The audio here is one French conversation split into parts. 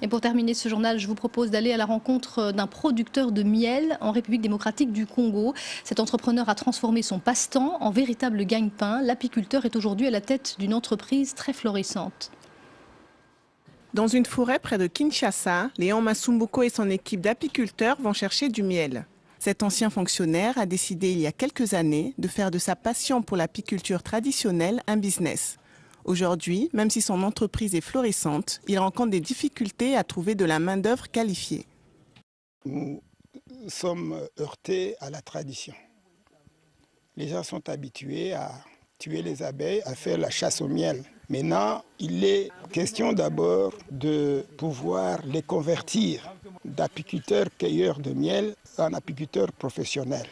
Et pour terminer ce journal, je vous propose d'aller à la rencontre d'un producteur de miel en République démocratique du Congo. Cet entrepreneur a transformé son passe-temps en véritable gagne-pain. L'apiculteur est aujourd'hui à la tête d'une entreprise très florissante. Dans une forêt près de Kinshasa, Léon Masumbuko et son équipe d'apiculteurs vont chercher du miel. Cet ancien fonctionnaire a décidé il y a quelques années de faire de sa passion pour l'apiculture traditionnelle un business. Aujourd'hui, même si son entreprise est florissante, il rencontre des difficultés à trouver de la main-d'œuvre qualifiée. Nous sommes heurtés à la tradition. Les gens sont habitués à tuer les abeilles, à faire la chasse au miel. Maintenant, il est question d'abord de pouvoir les convertir d'apiculteurs cueilleurs de miel en apiculteurs professionnels.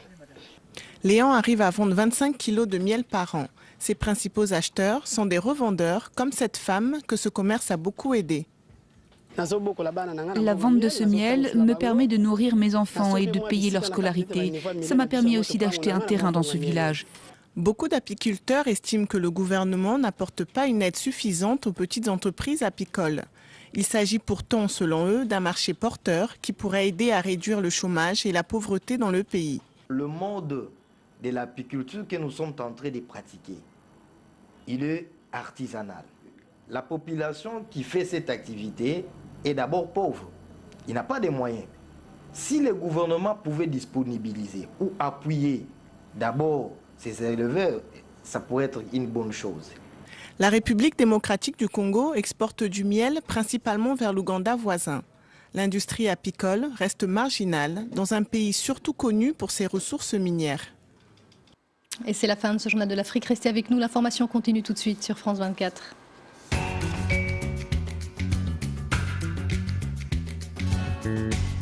Léon arrive à vendre 25 kilos de miel par an. Ses principaux acheteurs sont des revendeurs comme cette femme que ce commerce a beaucoup aidé. La vente de ce miel me permet de nourrir mes enfants et de payer leur scolarité. Ça m'a permis aussi d'acheter un terrain dans ce village. Beaucoup d'apiculteurs estiment que le gouvernement n'apporte pas une aide suffisante aux petites entreprises apicoles. Il s'agit pourtant, selon eux, d'un marché porteur qui pourrait aider à réduire le chômage et la pauvreté dans le pays. Le mode de l'apiculture que nous sommes en train de pratiquer, il est artisanal. La population qui fait cette activité est d'abord pauvre. Il n'a pas de moyens. Si le gouvernement pouvait disponibiliser ou appuyer d'abord ces éleveurs, ça pourrait être une bonne chose. La République démocratique du Congo exporte du miel principalement vers l'Ouganda voisin. L'industrie apicole reste marginale dans un pays surtout connu pour ses ressources minières. Et c'est la fin de ce journal de l'Afrique. Restez avec nous, l'information continue tout de suite sur France 24.